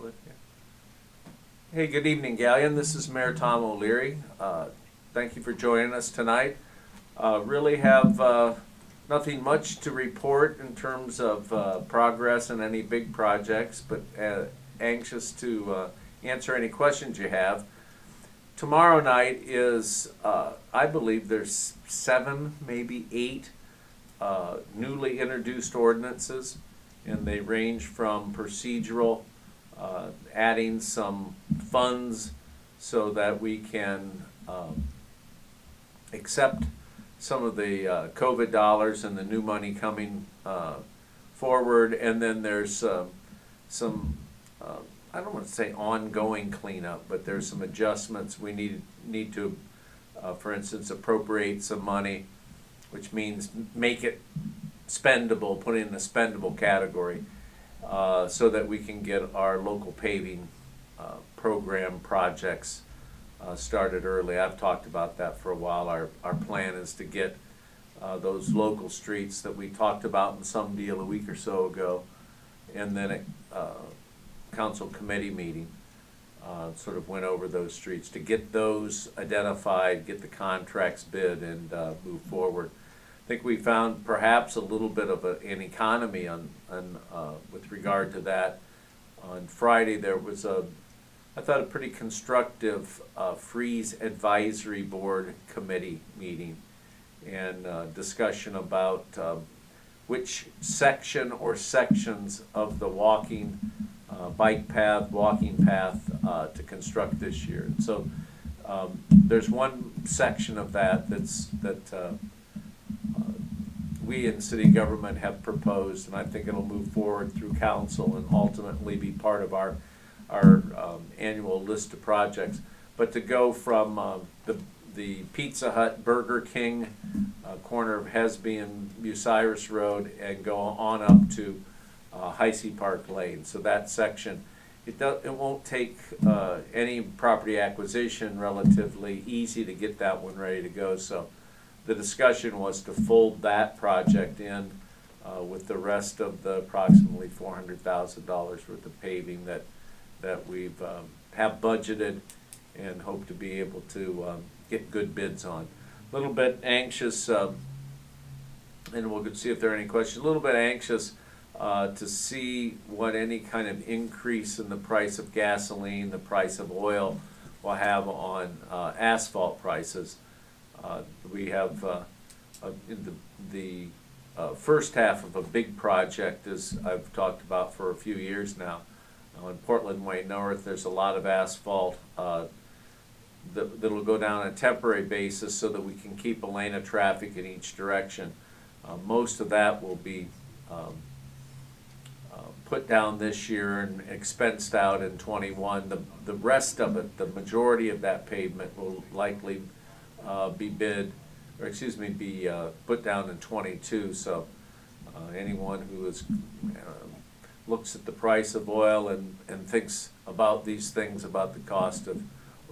Cliff here. Hey, good evening, Galleon. This is Mayor Tom O'Leary. Thank you for joining us tonight. Really have nothing much to report in terms of progress in any big projects, but anxious to answer any questions you have. Tomorrow night is, I believe there's 7, maybe 8 newly introduced ordinances, and they range from procedural, adding some funds so that we can accept some of the COVID dollars and the new money coming forward, and then there's some I don't want to say ongoing cleanup, but there's some adjustments. We need to, for instance, appropriate some money, which means make it spendable, put it in the spendable category, so that we can get our local paving program projects started early. I've talked about that for a while. Our plan is to get those local streets that we talked about in some deal a week or so ago, and then council committee meeting sort of went over those streets to get those identified, get the contracts bid, and move forward. I think we found perhaps a little bit of an economy with regard to that. On Friday there was I thought a pretty constructive Freeze Advisory Board committee meeting and discussion about which section or sections of the bike path, walking path to construct this year. And so there's one section of that that we in city government have proposed, and I think it'll move forward through council and ultimately be part of our annual list of projects. But to go from the Pizza Hut, Burger King, corner of Hesby and Bucyrus Road, and go on up to Heisey Park Lane. So that section, it won't take any property acquisition, relatively easy to get that one ready to go. So the discussion was to fold that project in with the rest of the approximately $400,000 worth of paving that we've have budgeted and hope to be able to get good bids on. A little bit anxious, and we'll see if there are any questions. A little bit anxious to see what any kind of increase in the price of gasoline, the price of oil will have on asphalt prices. We have in the first half of a big project, as I've talked about for a few years now. In Portland Way North, there's a lot of asphalt that'll go down on a temporary basis so that we can keep a lane of traffic in each direction. Most of that will be put down this year and expensed out in 21. The rest of it, the majority of that pavement, will likely be put down in 22. So anyone who looks at the price of oil and thinks about these things, about the cost of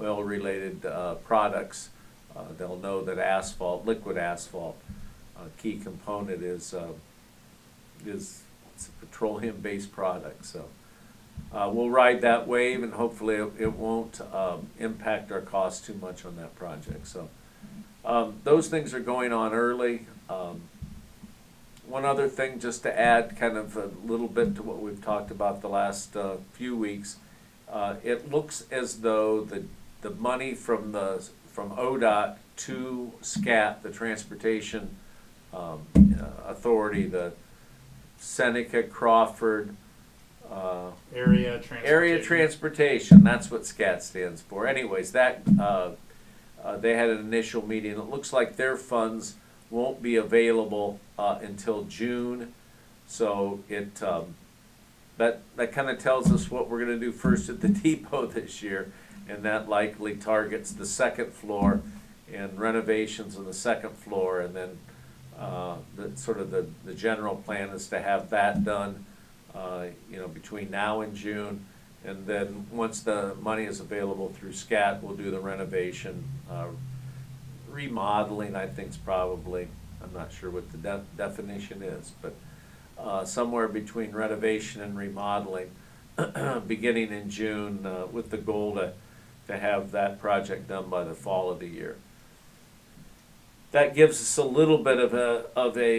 oil-related products, they'll know that asphalt, liquid asphalt, a key component is it's a petroleum-based product. So we'll ride that wave, and hopefully it won't impact our costs too much on that project. So those things are going on early. One other thing, just to add kind of a little bit to what we've talked about the last few weeks, it looks as though the money from ODOT to SCAT, the Transportation Authority, the Seneca Crawford Area Transportation, that's what SCAT stands for. Anyways, that they had an initial meeting. It looks like their funds won't be available until June, so that kind of tells us what we're going to do first at the depot this year, and that likely targets the second floor and renovations on the second floor, and then the general plan is to have that done between now and June, and then once the money is available through SCAT, we'll do the renovation. Remodeling, I think, is probably, I'm not sure what the definition is, but somewhere between renovation and remodeling. beginning in June, with the goal to have that project done by the fall of the year. That gives us a little bit of a,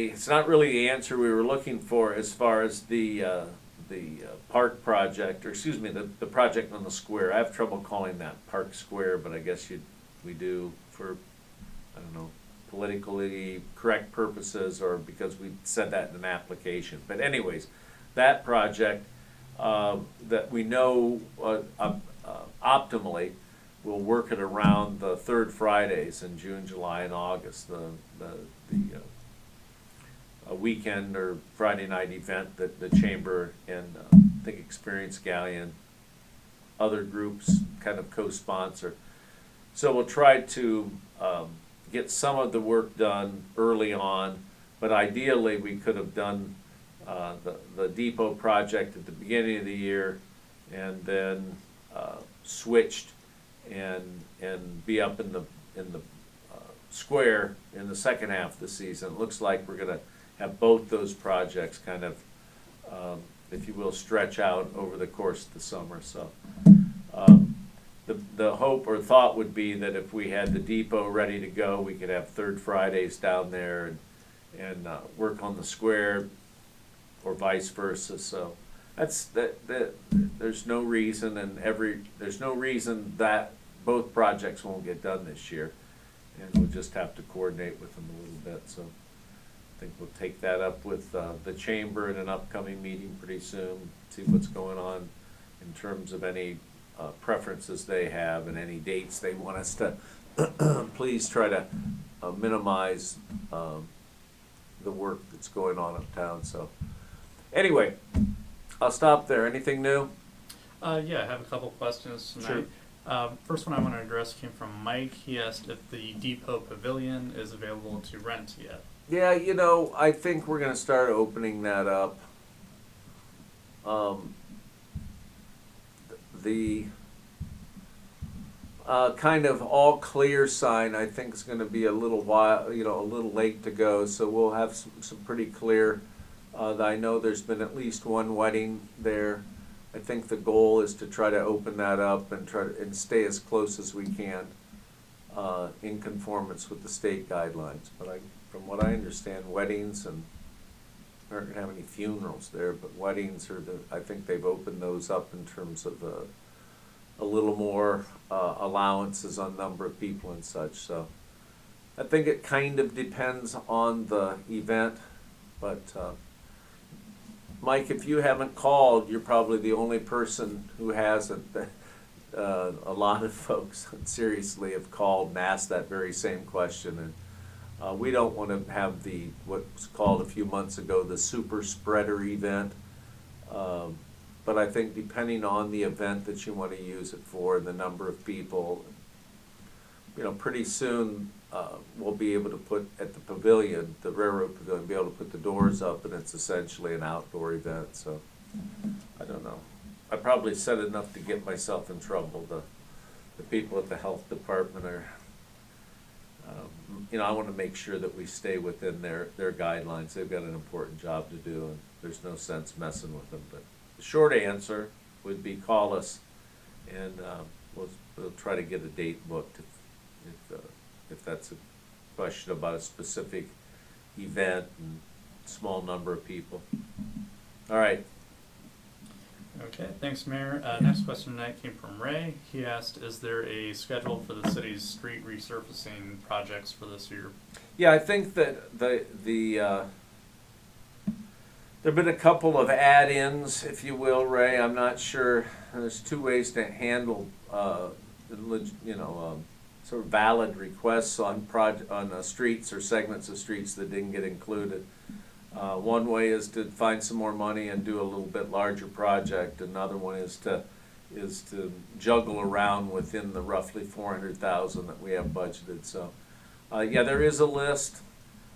it's not really the answer we were looking for as far as the park project, or excuse me, the project on the square. I have trouble calling that Park Square, but I guess we do for, I don't know, politically correct purposes, or because we said that in an application. But anyways, that project that we know optimally, we'll work it around the third Fridays in June, July, and August, a weekend or Friday night event that the Chamber and I think Experience Galleon, other groups kind of co-sponsor. So we'll try to get some of the work done early on, but ideally we could have done the depot project at the beginning of the year, and then switched and be up in the square in the second half of the season. It looks like we're going to have both those projects kind of, if you will, stretch out over the course of the summer. So the hope or thought would be that if we had the depot ready to go, we could have third Fridays down there and work on the square, or vice versa. So that's there's no reason, there's no reason that both projects won't get done this year, and we'll just have to coordinate with them a little bit. So I think we'll take that up with the Chamber in an upcoming meeting pretty soon, see what's going on in terms of any preferences they have and any dates they want us to please try to minimize the work that's going on uptown. So anyway, I'll stop there. Anything new? Yeah, I have a couple questions tonight. Sure. First one I want to address came from Mike. He asked if the Depot Pavilion is available to rent yet. Yeah, you know, I think we're going to start opening that up. The kind of all clear sign, I think, is going to be a little while, you know, a little late to go. So we'll have some pretty clear. I know there's been at least one wedding there. I think the goal is to try to open that up and and stay as close as we can in conformance with the state guidelines. But from what I understand, weddings, and we aren't going to have any funerals there, but weddings I think they've opened those up in terms of a little more allowances on number of people and such. So I think it kind of depends on the event, but Mike, if you haven't called, you're probably the only person who hasn't. A lot of folks seriously have called and asked that very same question, and we don't want to have what was called a few months ago the super spreader event. But I think depending on the event that you want to use it for and the number of people, you know, pretty soon we'll be able to put at the pavilion, the railroad pavilion, be able to put the doors up, and it's essentially an outdoor event. So I don't know. I probably said enough to get myself in trouble. The people at the health department are, you know, I want to make sure that we stay within their guidelines. They've got an important job to do, and there's no sense messing with them. But the short answer would be call us, and we'll try to get a date booked if that's a question about a specific event and small number of people. All right. Okay, thanks, Mayor. Next question tonight came from Ray. He asked, is there a schedule for the city's street resurfacing projects for this year? Yeah, I think that there have been a couple of add-ins, if you will, Ray. I'm not sure. There's two ways to handle, sort of valid requests on streets or segments of streets that didn't get included. One way is to find some more money and do a little bit larger project. Another one is to juggle around within the roughly $400,000 that we have budgeted. So, yeah, there is a list.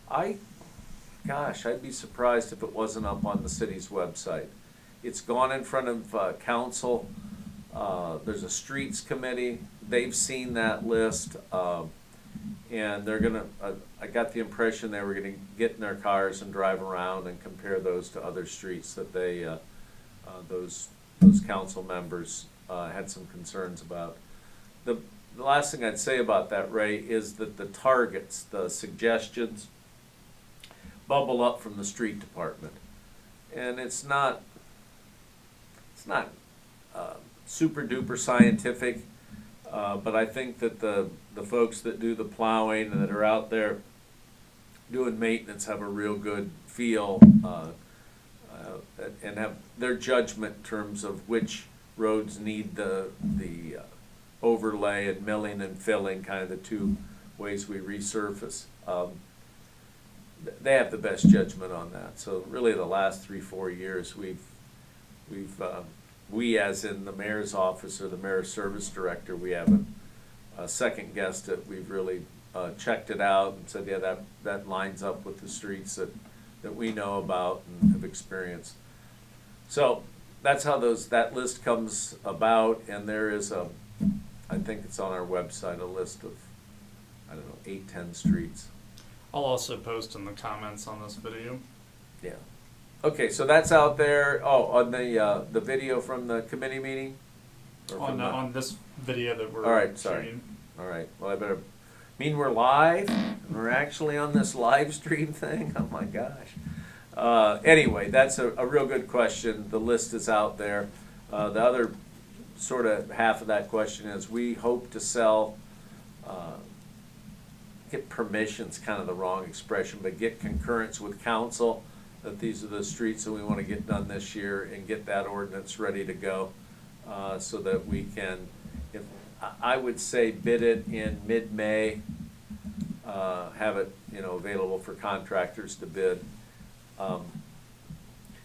I'd be surprised if it wasn't up on the city's website. It's gone in front of council. There's a streets committee. They've seen that list. And they're gonna, I got the impression they were gonna get in their cars and drive around and compare those to other streets that those those council members had some concerns about. The last thing I'd say about that, Ray, is that the targets, the suggestions, bubble up from the street department. And it's not super duper scientific, but I think that the folks that do the plowing and that are out there doing maintenance have a real good feel and have their judgment in terms of which roads need the overlay and milling and filling, kind of the two ways we resurface. They have the best judgment on that. So really the last 3-4 years we as in the mayor's office or the mayor's service director, we haven't second guessed it. We've really checked it out and said, yeah, that lines up with the streets that we know about and have experienced. So that's how that list comes about, and there is I think it's on our website, a list of, 8-10 streets. I'll also post in the comments on this video. Yeah. Okay, so that's out there. Oh, on the video from the committee meeting? Or from On this video that we're All right, sorry. shooting. All right, well, I better, we're live, and we're actually on this live stream thing? Oh my gosh. Anyway, that's a real good question. The list is out there. The other sort of half of that question is we hope to sell, get permission's kind of the wrong expression, but get concurrence with council that these are the streets that we want to get done this year and get that ordinance ready to go, so that we can, I would say bid it in mid-May, have it, available for contractors to bid.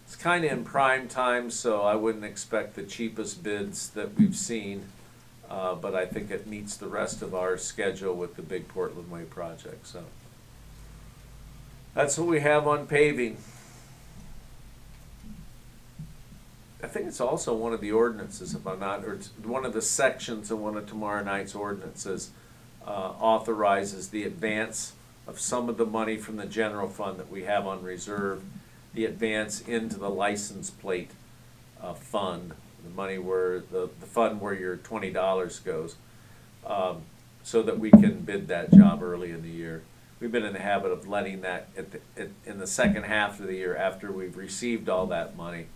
It's kind of in prime time, so I wouldn't expect the cheapest bids that we've seen, but I think it meets the rest of our schedule with the big Portland Way project, so. That's what we have on paving. I think it's also one of the ordinances, if I'm not, or it's one of the sections of one of tomorrow night's ordinances authorizes the advance of some of the money from the general fund that we have on reserve, the advance into the license plate fund, the money where the fund where your $20 goes, so that we can bid that job early in the year. We've been in the habit of letting that in the second half of the year after we've received all that money.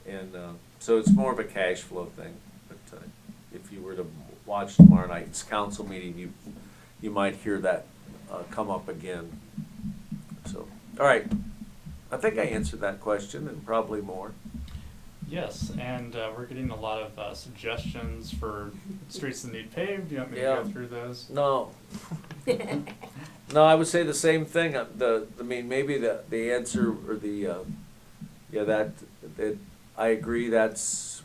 And so it's more of a cash flow thing. But if you were to watch tomorrow night's council meeting, you might hear that come up again. So, all right. I think I answered that question and probably more. Yes, and we're getting a lot of suggestions for streets that need paved. Do you want me to Yeah. go through those? No. No, I would say the same thing. Maybe the answer or that I agree.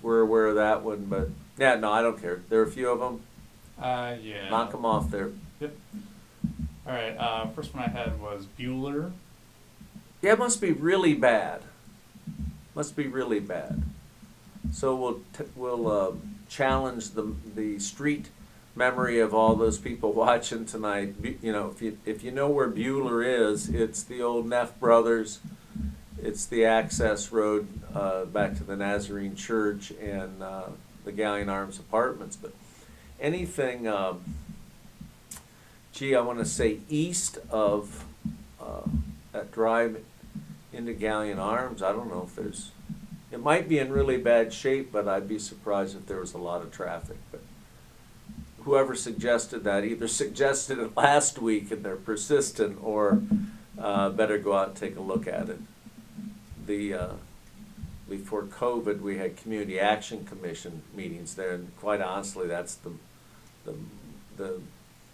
We're aware of that one, but yeah, no, I don't care. There are a few of them. Yeah. Knock them off there. Yep. All right. First one I had was Bueller. Yeah, it must be really bad. Must be really bad. So we'll challenge the street memory of all those people watching tonight. If you know where Bueller is, it's the old Neff Brothers. It's the access road back to the Nazarene Church and the Galleon Arms Apartments. But anything, I want to say east of that drive into Galleon Arms, I don't know if it might be in really bad shape, but I'd be surprised if there was a lot of traffic. But whoever suggested that either suggested it last week and they're persistent, or better go out and take a look at it. Before COVID, we had Community Action Commission meetings there, and quite honestly, that's the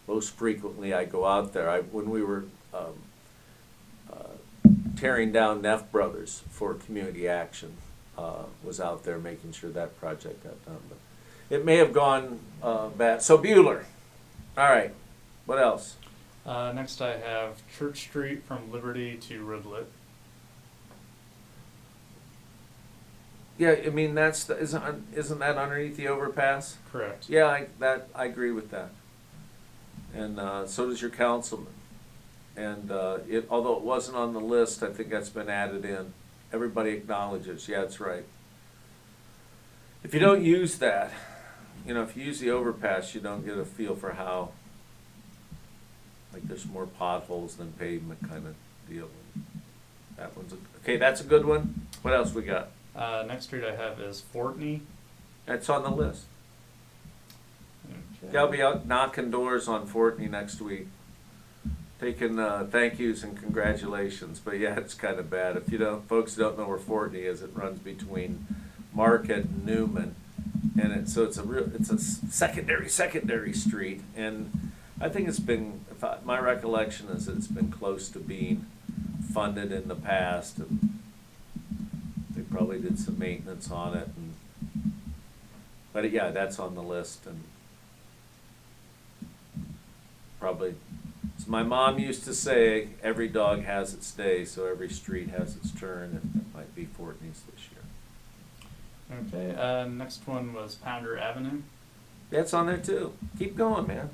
most frequently I go out there. When we were tearing down Neff Brothers for Community Action, was out there making sure that project got done. But it may have gone bad. So Bueller. All right. What else? Next I have Church Street from Liberty to Ridlett. Yeah, I mean isn't that underneath the overpass? Correct. Yeah, I agree with that. And so does your councilman. And although it wasn't on the list, I think that's been added in. Everybody acknowledges, yeah, that's right. if you don't use that, if you use the overpass, you don't get a feel for how, like, there's more potholes than pavement kind of deal. That one's, okay, that's a good one. What else we got? Next street I have is Fortney. That's on the list. Okay. Yeah, I'll be out knocking doors on Fortney next week, taking thank yous and congratulations. But yeah, it's kind of bad. If folks don't know where Fortney is, it runs between Market and Newman, and it's a secondary street. And I think it's been, my recollection is that it's been close to being funded in the past, and they probably did some maintenance on it. But yeah, that's on the list, and probably, as my mom used to say, every dog has its day, so every street has its turn, and it might be Fortney's this year. Okay, next one was Pounder Avenue. That's on there too. Keep going, man.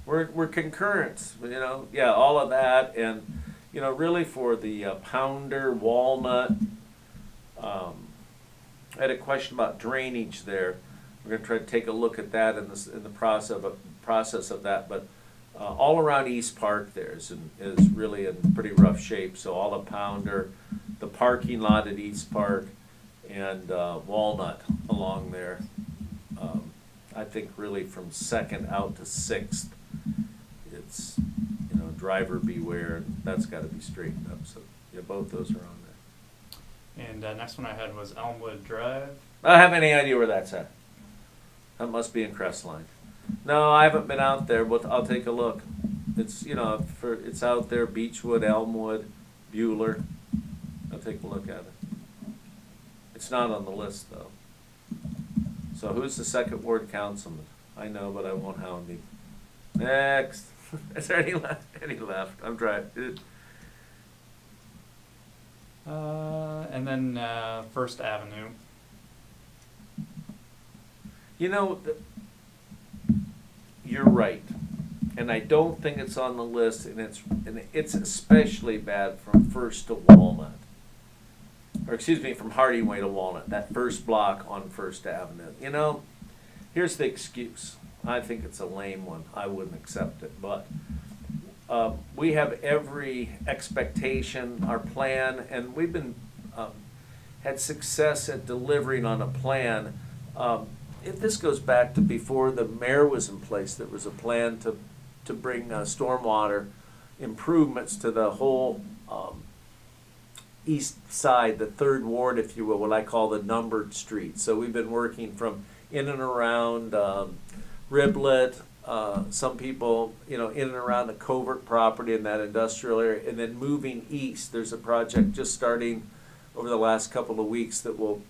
We're concurrent, yeah, all of that, and really for the Pounder, Walnut. I had a question about drainage there. We're gonna try to take a look at that in the process of that, but all around East Park there is really in pretty rough shape. So all of Pounder, the parking lot at East Park, and Walnut along there. I think really from 2nd out to 6th, it's driver beware, and that's got to be straightened up. So yeah, both those are on there. And next one I had was Elmwood Drive. I don't have any idea where that's at. That must be in Crestline. No, I haven't been out there, but I'll take a look. It's it's out there, Beechwood, Elmwood, Bueller. I'll take a look at it. It's not on the list though. So who's the 2nd Ward councilman? I know, but I won't hound him. Next. Is there any left? Any left? I'm trying. And then First Avenue. You're right, and I don't think it's on the list, and it's especially bad from First to Walnut, or excuse me, from Harding Way to Walnut. That first block on First Avenue. Here's the excuse. I think it's a lame one. I wouldn't accept it, but we have every expectation, our plan, and we've been had success at delivering on a plan. If this goes back to before the mayor was in place, there was a plan to bring stormwater improvements to the whole east side, the 3rd Ward, if you will, what I call the numbered streets. So we've been working from in and around Riblet, some people, in and around the Covert property in that industrial area, and then moving east. There's a project just starting over the last couple of weeks that will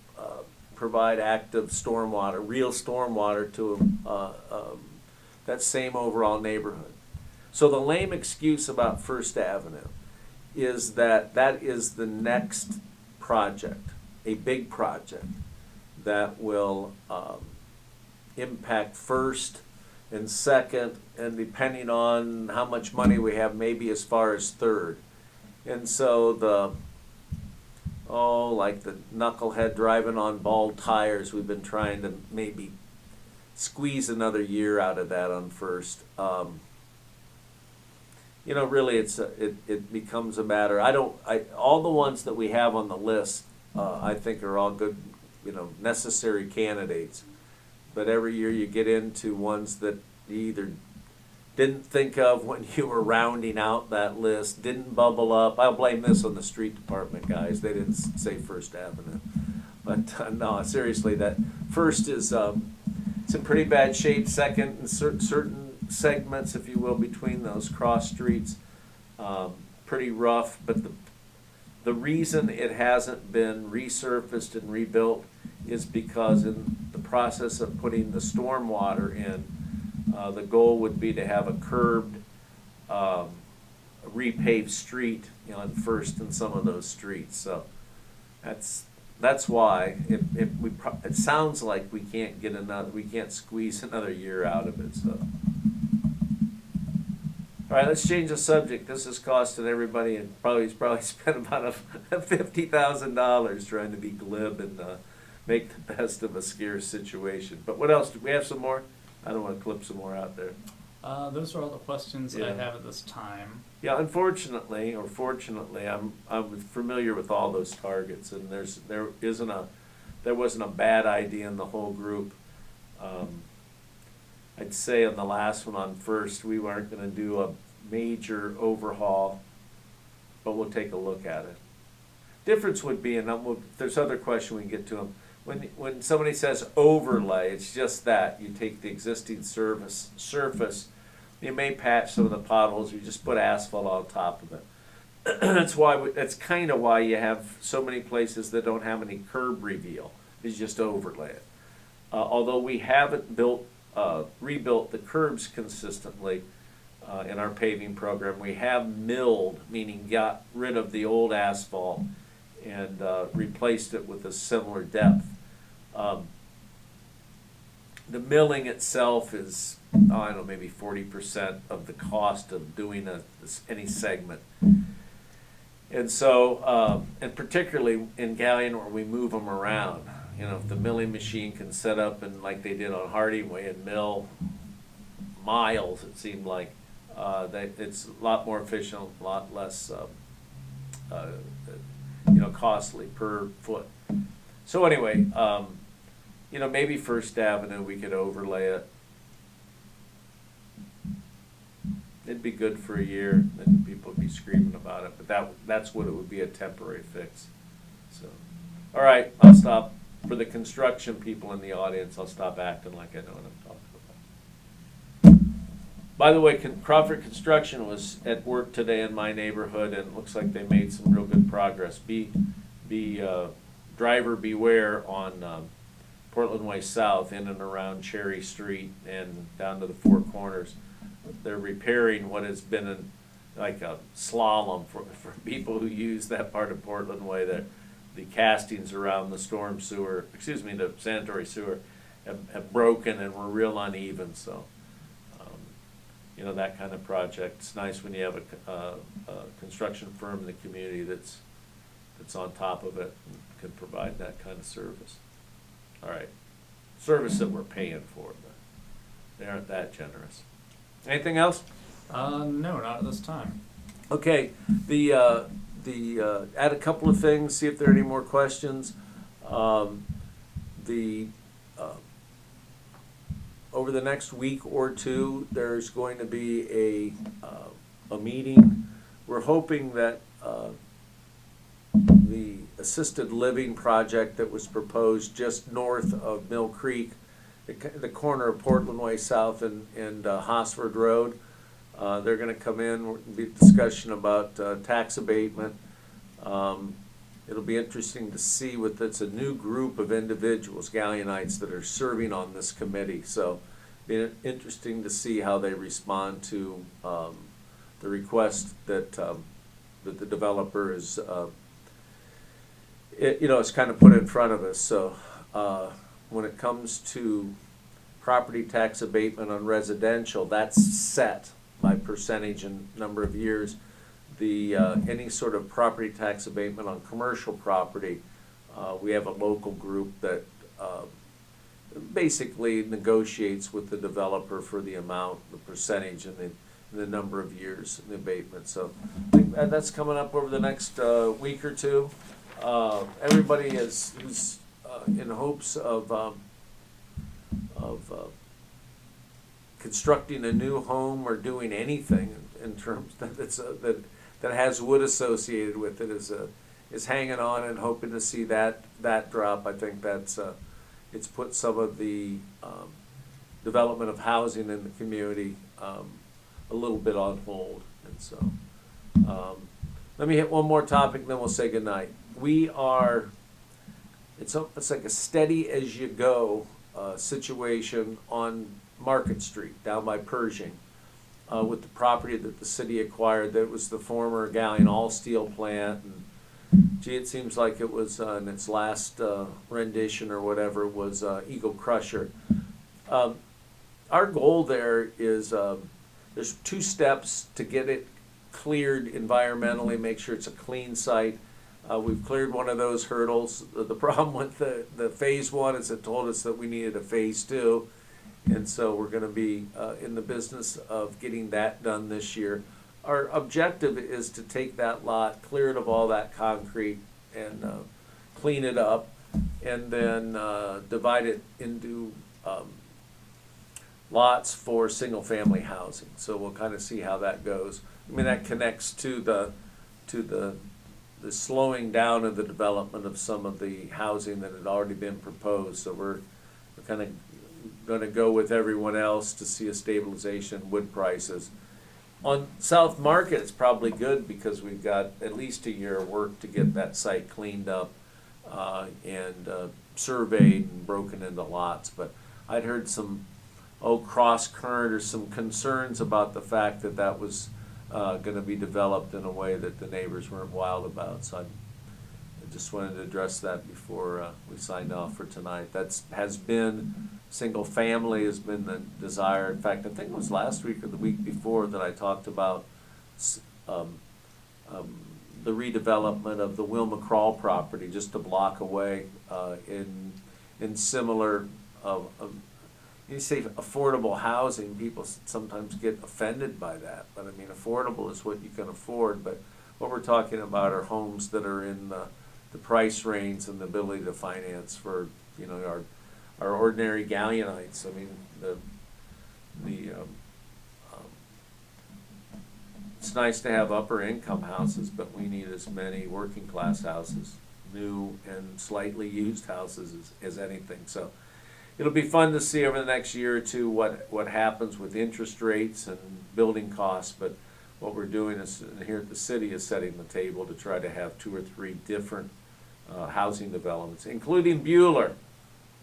provide active stormwater, real stormwater to that same overall neighborhood. So the lame excuse about First Avenue is that is the next project, a big project that will impact First and 2nd, and depending on how much money we have, maybe as far as 3rd. And so like the knucklehead driving on bald tires, we've been trying to maybe squeeze another year out of that on First. Really it becomes a matter. All the ones that we have on the list, I think are all good, necessary candidates. But every year you get into ones that you either didn't think of when you were rounding out that list, didn't bubble up. I'll blame this on the street department guys. They didn't say First Avenue. But no, seriously, that First is it's in pretty bad shape. 2nd, and certain segments, if you will, between those cross streets, pretty rough. But the reason it hasn't been resurfaced and rebuilt is because in the process of putting the stormwater in, the goal would be to have a curbed, repaved street, in First and some of those streets. So that's why it sounds like we can't squeeze another year out of it. So, all right, let's change the subject. This is costing everybody, and probably spent about $50,000 trying to be glib and make the best of a scarce situation. But what else? Do we have some more? I don't want to clip some more out there. Those are all the questions I Yeah. have at this time. Yeah, unfortunately or fortunately, I'm familiar with all those targets, and there wasn't a bad idea in the whole group. I'd say on the last one on First, we weren't going to do a major overhaul, but we'll take a look at it. Difference would be, and if there's other question we can get to them. When somebody says overlay, it's just that you take the existing surface, you may patch some of the potholes, you just put asphalt on top of it. That's kind of why you have so many places that don't have any curb reveal. Is just overlay it. Although we haven't rebuilt the curbs consistently in our paving program, we have milled, meaning got rid of the old asphalt and replaced it with a similar depth. The milling itself is, I don't know, maybe 40% of the cost of doing any segment. And so, and particularly in Galion where we move them around, if the milling machine can set up and like they did on Harding Way and mill miles, it seemed like, that it's a lot more efficient, a lot less, costly per foot. So anyway, maybe First Avenue, we could overlay it. It'd be good for a year, then people would be screaming about it, but that's what it would be, a temporary fix. So, all right, I'll stop. For the construction people in the audience, I'll stop acting like I know what I'm talking about. By the way, Crawford Construction was at work today in my neighborhood, and it looks like they made some real good progress. Driver beware on Portland Way South, in and around Cherry Street and down to the Four Corners. They're repairing what has been like a slalom for people who use that part of Portland Way. The castings around the the sanitary sewer have broken and were real uneven. So, that kind of project. It's nice when you have a construction firm in the community that's on top of it and can provide that kind of service. All right, service that we're paying for, but they aren't that generous. Anything else? No, not at this time. Okay, add a couple of things, see if there are any more questions. Over the next week or two, there's going to be a meeting. We're hoping that the assisted living project that was proposed just north of Mill Creek, the corner of Portland Way South and Hosford Road, they're going to come in, be discussion about tax abatement. It'll be interesting to see it's a new group of individuals, Galionites, that are serving on this committee. So it'll be interesting to see how they respond to the request that the developer is, it's kind of put in front of us. So when it comes to property tax abatement on residential, that's set by percentage and number of years. Any sort of property tax abatement on commercial property, we have a local group that basically negotiates with the developer for the amount, the percentage, and the number of years in the abatement. So I think that's coming up over the next week or two. Everybody who's in hopes of constructing a new home or doing anything in terms that has wood associated with it is hanging on and hoping to see that drop. I think it's put some of the development of housing in the community a little bit on hold. And so let me hit one more topic, then we'll say goodnight. It's like a steady as you go situation on Market Street down by Pershing with the property that the city acquired. That was the former Galion all steel plant, and it seems like it was in its last rendition or whatever was Eagle Crusher. Our goal there is there's 2 steps to get it cleared environmentally, make sure it's a clean site. We've cleared one of those hurdles. The problem with the phase one is it told us that we needed a phase two. And so we're gonna be in the business of getting that done this year. Our objective is to take that lot, clear it of all that concrete, and clean it up, and then divide it into lots for single-family housing. So we'll kind of see how that goes. I mean, that connects to the slowing down of the development of some of the housing that had already been proposed. So we're kind of going to go with everyone else to see a stabilization in wood prices. On South Market, it's probably good because we've got at least a year of work to get that site cleaned up and surveyed and broken into lots. But I'd heard some cross current or some concerns about the fact that that was going to be developed in a way that the neighbors weren't wild about. So I just wanted to address that before we signed off for tonight. Has been, single family has been the desire. In fact, I think it was last week or the week before that I talked about the redevelopment of the Wilma Crawl property just a block away in similar, you say affordable housing, people sometimes get offended by that. But I mean, affordable is what you can afford. But what we're talking about are homes that are in the price range and the ability to finance for, you know, our ordinary Galleonites. I mean, it's nice to have upper income houses, but we need as many working class houses, new and slightly used houses as anything. So it'll be fun to see over the next year or two what happens with interest rates and building costs. But what we're doing is here at the city is setting the table to try to have 2 or 3 different housing developments, including Bueller.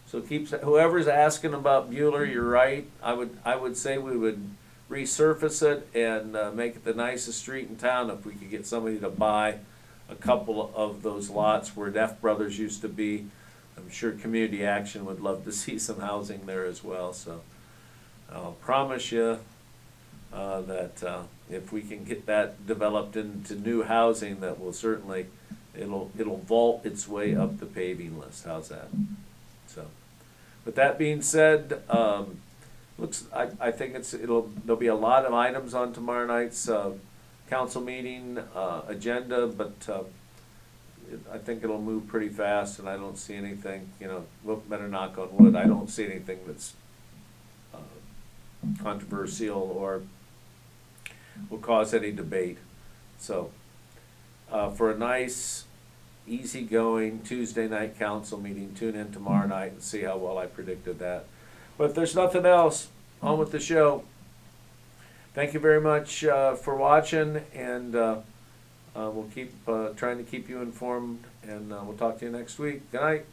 So whoever's asking about Bueller, you're right. I would say we would resurface it and make it the nicest street in town if we could get somebody to buy a couple of those lots where Neff Brothers used to be. I'm sure Community Action would love to see some housing there as well. So I'll promise you that if we can get that developed into new housing, that will certainly, it'll vault its way up the paving list. How's that? So, with that being said, I think there'll be a lot of items on tomorrow night's council meeting agenda, but I think it'll move pretty fast, and I don't see anything, you know, well, better knock on wood, I don't see anything that's controversial or will cause any debate. So, for a nice, easygoing Tuesday night council meeting, tune in tomorrow night and see how well I predicted that. But if there's nothing else, on with the show. Thank you very much for watching, and we'll keep trying to keep you informed, and we'll talk to you next week. Good night.